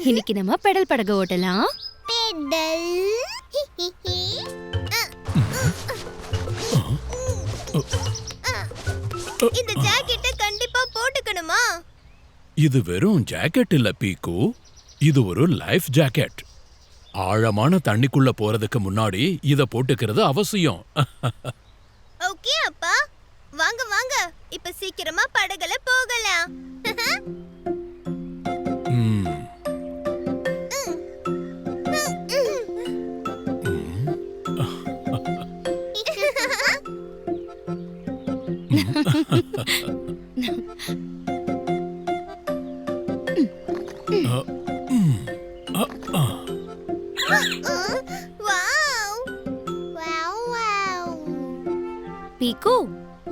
இன்னைக்கு நம்ம பெடல் படகு ஓட்டலாம். இந்த ஜாக்கெட்டை கண்டிப்பா போட்டுக்கணுமா? இது வெறும் ஜாக்கெட் இல்ல பீக்கு, இது ஒரு லைஃப் ஜாக்கெட். ஆழமான தண்ணிக்குள்ள போறதுக்கு முன்னாடி இத போட்டுக்கிறது அவசியம். ஓகே அப்பா, வாங்க வாங்க, இப்ப சீக்கிரமா படகுல போகலாம். பீக்கு,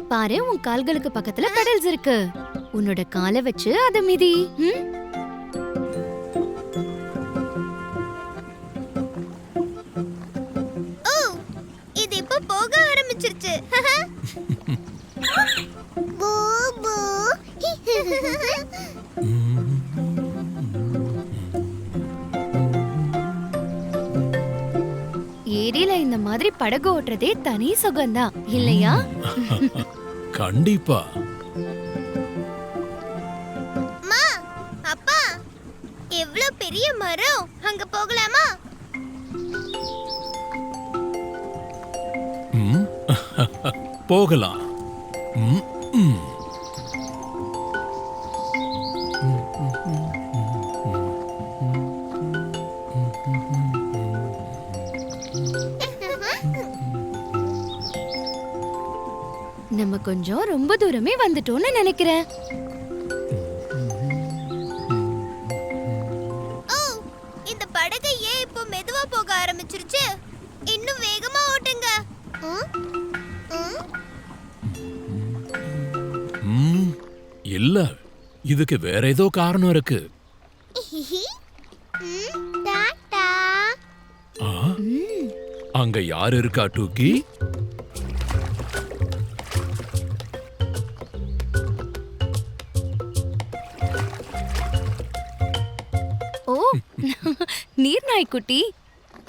பாரு, உன் கால்களுக்கு பக்கத்துல பெடல்ஸ் இருக்கு. உன்னோட காலை வச்சு அத மிதி. ஓ, இது இப்ப போக ஆரம்பிச்சிருச்சு. பூ பூ. ஏரியில இந்த மாதிரி படகு ஓட்டுறதே தனி சுகம்தான், இல்லையா? கண்டிப்பா. அம்மா, அப்பா, எவ்வளவு பெரிய மரம்! அங்க போகலாமா? போகலாம். நம்ம கொஞ்சம் ரொம்ப தூரமே வந்துட்டோம்னு நினைக்கிறேன். ஓ, இந்த படகு ஏன் இப்போ மெதுவா போக ஆரம்பிச்சிருச்சு? இன்னும் வேகமா ஓட்டுங்க. இல்ல, இதுக்கு வேற ஏதோ காரணம் இருக்கு. அங்க யார் இருக்கா டூக்கி? ஓ, நீர்நாய்க்குட்டி,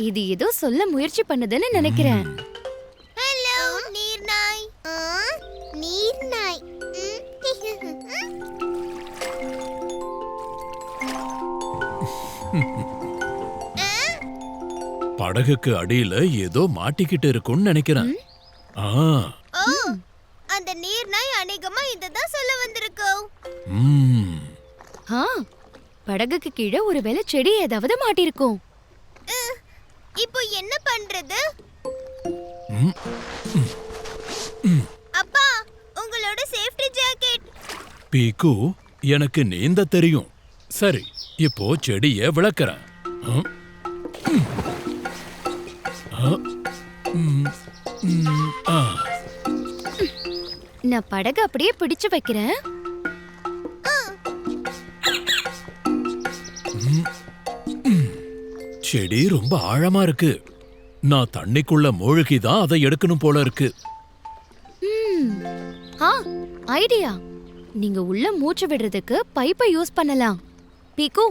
இது ஏதோ சொல்ல முயற்சி பண்ணுதுன்னு நினைக்கிறேன். ஹலோ நீர்நாய். நீர்நாய். படகுக்கு அடியில ஏதோ மாட்டிக்கிட்டு இருக்கும்னு நினைக்கிறேன். ஓ, அந்த நீர்நாய் அநேகமா இததான் சொல்ல வந்திருக்கோம். படகுக்கு கீழே ஒருவேளை செடி ஏதாவது மாட்டிருக்கும். இப்போ என்ன பண்றது? அப்பா, உங்களோட சேஃப்டி ஜாக்கெட். பீக்கு, எனக்கு நீந்த தெரியும். சரி, இப்போ செடிய விளக்குறேன். நான் படகு அப்படியே பிடிச்சு வைக்கிறேன். செடி ரொம்ப ஆழமா இருக்கு. நான் தண்ணிக்குள்ள மூழ்கிதான் அதை எடுக்கணும் போல இருக்கு. ஐடியா, நீங்க உள்ள மூச்சு விடுறதுக்கு பைப்பை யூஸ் பண்ணலாம். பீக்கு,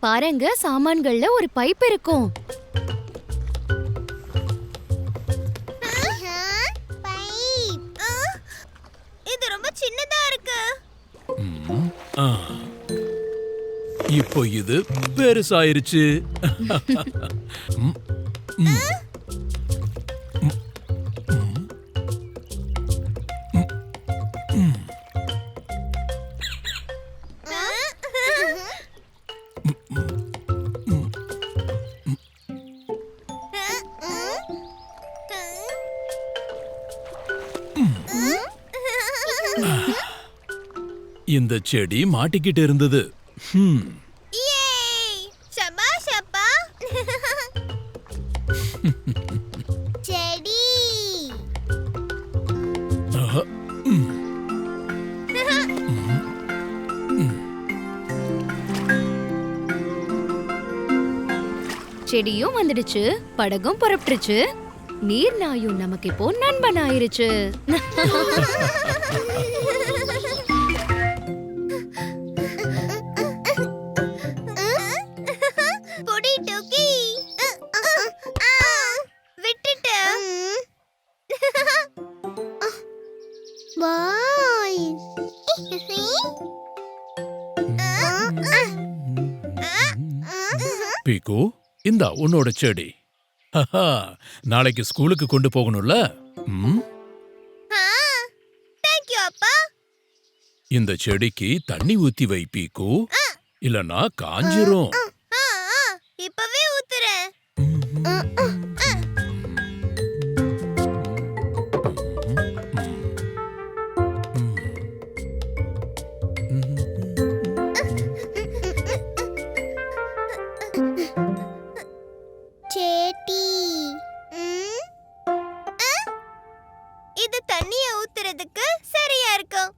பாருங்க, சாமான்கள்ல ஒரு பைப் இருக்கும். இது ரொம்ப சின்னதா இருக்கு. இப்போ இது பெருசாயிருச்சு. இந்த செடி மாட்டிக்கிட்டு இருந்தது. சபாஷ் அப்பா. செடி. செடியும் வந்துடுச்சு, படகும் புறப்பட்டுருச்சு. நீர்நாயும் நமக்கு இப்போ நண்பன் ஆயிருச்சு. பீக்கு, இந்தா உன்னோட செடி. ஹஹா, நாளைக்கு ஸ்கூலுக்கு கொண்டு போகணும்ல? ம், தேங்க்யூ அப்பா. இந்த செடிக்கு தண்ணி ஊத்தி வை பீக்கு, இல்லனா காஞ்சிரும். ஆ, ஆ, இப்பவே ஊத்துறேன். சேட்டி. இது தண்ணிய ஊத்துறதுக்கு சரியா இருக்கும்.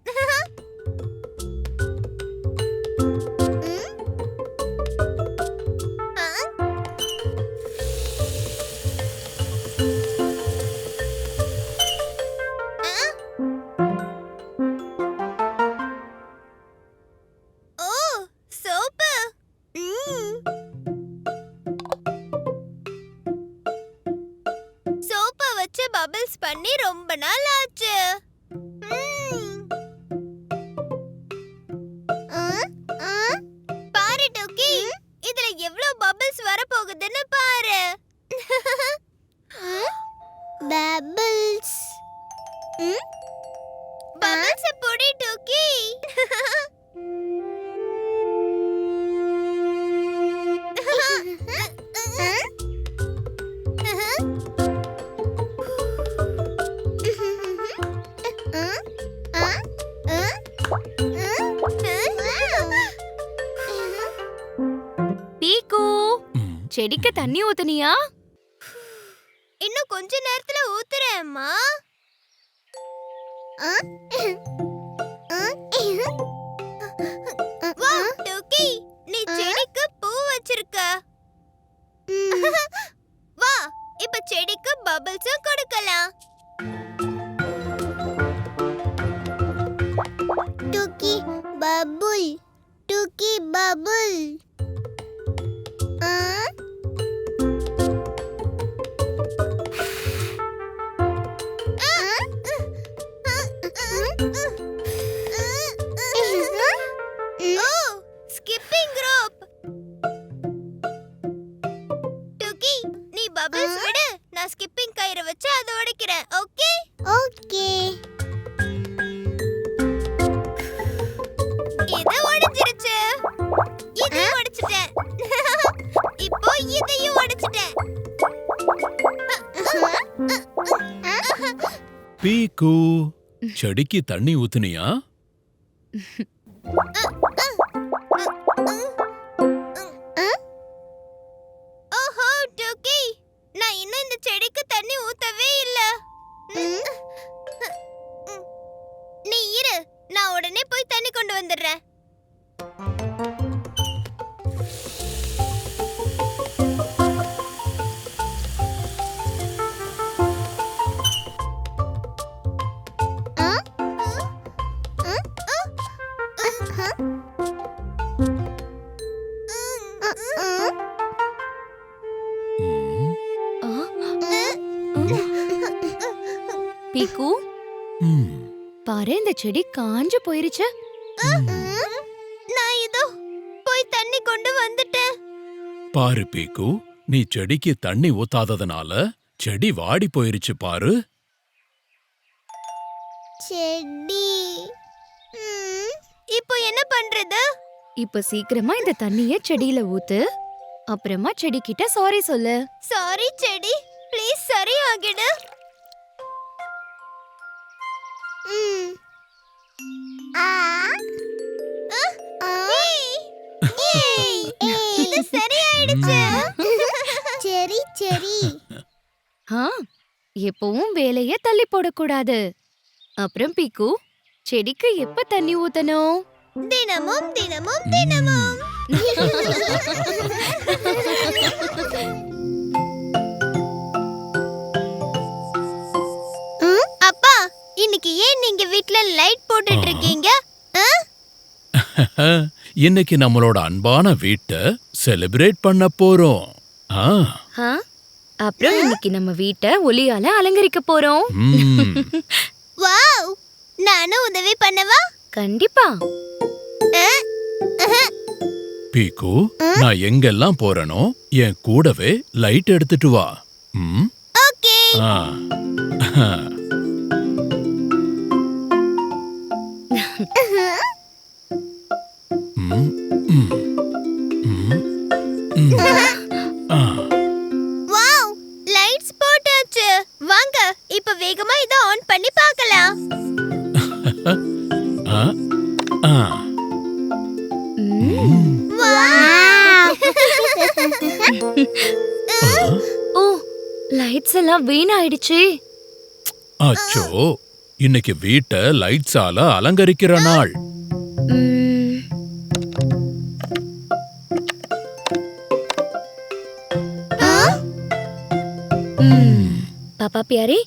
ஓ, சோப்பு. சோப்பை வச்சு பபிள்ஸ் பண்ணி ரொம்ப நாள் ஆச்சு. பாரு டோக்கி, இதுல எவ்வளவு பபிள்ஸ் வர போகுதுன்னு பாரு. பபிள்ஸ். பபிள்ஸ் போடி டோக்கி. பீக்கு, செடிக்கு தண்ணி ஊத்துனியா? இன்னும் கொஞ்ச நேரத்துல ஊத்துறேம்மா. வாவ், டோக்கி, நீ செடிக்கு பூ வச்சிருக்க. வா, இப்ப செடிக்கு பபிள்ஸும் கொடுக்கலாம். டோக்கி பபுள், டோக்கி பபுள். Skipping rope. டோக்கி, நீ பபிள்ஸ் விடு, நான் ஸ்கிப்பிங் கயிறு வச்சு அதை உடைக்கிறேன். ஓகே? ஓகே. இது உடைஞ்சிருச்சு. இதை உடைச்சிட்டேன். இப்போ இதையும் உடைச்சிட்டேன். பீக்கு, செடிக்கு தண்ணி ஊத்துனியா? ஓஹோ டோக்கி, நான் இன்னும் இந்த செடிக்கு தண்ணி ஊத்தவே இல்ல. நீ இரு, நான் உடனே போய் தண்ணி கொண்டு வந்துடுறேன். பீக்கு, ம், பாரு இந்த செடி காஞ்சு போயிருச்சு. நான் இதோ போய் தண்ணி கொண்டு வந்துட்டேன். பாரு பீக்கு, நீ செடிக்கு தண்ணி ஊத்தாததுனால செடி வாடி போயிருச்சு பாரு. செடி. இப்போ என்ன பண்றது? இப்ப சீக்கிரமா இந்த தண்ணிய செடியில ஊத்து. அப்புறமா செடி கிட்ட சாரி சொல்லு. சாரி செடி, ப்ளீஸ் சரி ஆகிடு. இது சரியாயிடுச்சு. சரி சரி. எப்பவும் வேலைய தள்ளி போடக்கூடாது. அப்புறம் பீக்கு, செடிக்கு எப்ப தண்ணி ஊத்தணும்? தினமும் தினமும் தினமும். அப்பா, இன்னைக்கு ஏன் நீங்க வீட்ல லைட் போட்டுட்டு இருக்கீங்க? இன்னைக்கு நம்மளோட அன்பான வீட்டை செலிப்ரேட் பண்ண போறோம். அப்புறம் இன்னைக்கு நம்ம வீட்டை ஒளியால அலங்கரிக்க போறோம். ம். வாவ், நானும் உதவி பண்ணவா? கண்டிப்பா. பீக்கு, நான் எங்கெல்லாம் போறேனோ என் கூடவே லைட் எடுத்துட்டு வா. ம்? ஓகே. ஆ. ம், ம், ம், ம். ஆ. வாவ், லைட்ஸ் போட்டாச்சு. வாங்க இப்ப வேகமா இத ஆன் பண்ணி பார்க்கலாம். ஆ. ஆ. ம். வாவ். ஓ, லைட்ஸ் எல்லாம் வீணாயிடுச்சே. அச்சோ, இன்னைக்கு வீட்டை லைட்ஸால அலங்கரிக்கிற நாள். ம், பாப்பா பியாரே,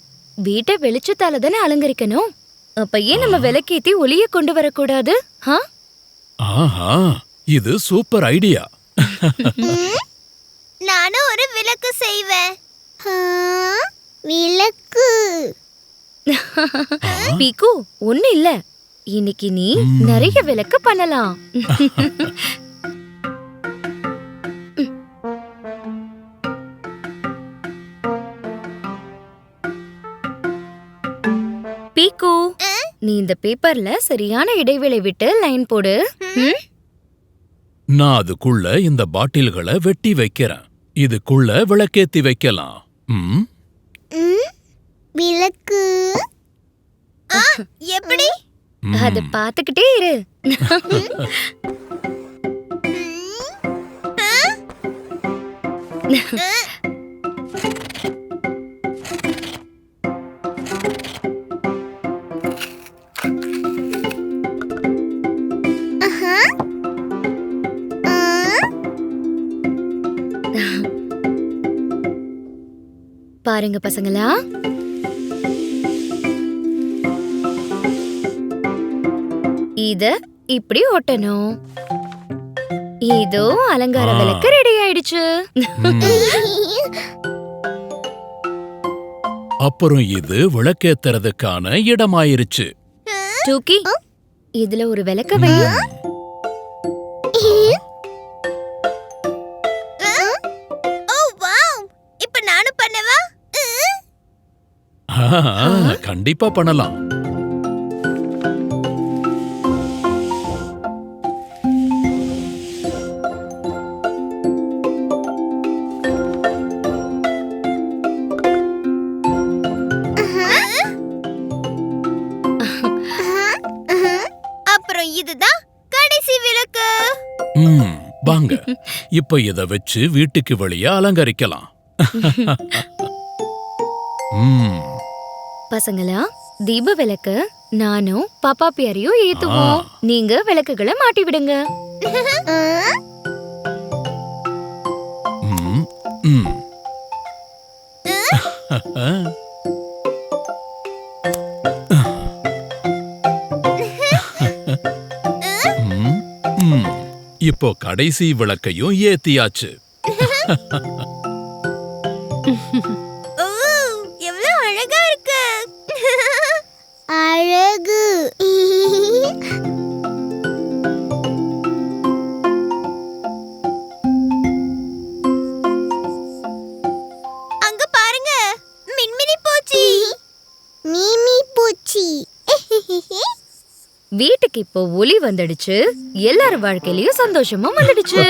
வீட்டை வெளிச்சத்தால தானே அலங்கரிக்கணும். அப்ப ஏன் நம்ம விளக்கேத்தி ஒளிய கொண்டு வரக்கூடாது? ஆ? ஆஹா, இது சூப்பர் ஐடியா. நானும் ஒரு விளக்கு செய்வேன். விளக்கு. பீக்கு, ஒண்ணு இல்ல. இன்னைக்கு நீ நிறைய விளக்கு பண்ணலாம். பீக்கு, நீ இந்த பேப்பர்ல சரியான இடைவேளை விட்டு லைன் போடு. ம்? நான் அதுக்குள்ள இந்த பாட்டில்களை வெட்டி வைக்கிறேன். இதுக்குள்ள விளக்கேத்தி வைக்கலாம். ம்? விளக்கு. எப்படி? ம். அத பாத்துக்கிட்டே இரு. பாருங்க பசங்களா, இத இப்படி ஒட்டணும். இதோ அலங்கார விளக்கு ரெடி ஆயிடுச்சு. அப்புறம் இது விளக்கேத்துறதுக்கான இடமாயிருச்சு. டூக்கி, இதுல ஒரு விளக்க வை. ஓ வாவ், இப்ப நானும் பண்ணவா? கண்டிப்பா பண்ணலாம். அப்புறம் இதுதான் கடைசி விளக்கு. ம், வாங்க இப்ப இத வச்சு வீட்டுக்கு வெளியே அலங்கரிக்கலாம். ம். பசங்களா, தீப விளக்கு நானும் பாப்பா பியாரையும் ஏத்துவோம். நீங்க விளக்குகளை மாட்டி விடுங்க. ம், ம். ம், ம். இப்போ கடைசி விளக்கையும் ஏத்தியாச்சு. ஓ, எவ்வளவு அழகா இருக்கு. அழகு. அங்க பாருங்க, மின்மினி பூச்சி. மிமி பூச்சி. வீட்டுக்கு இப்போ ஒளி வந்துடுச்சு. எல்லார் வாழ்க்கையிலயும் சந்தோஷமும் வந்துடுச்சு.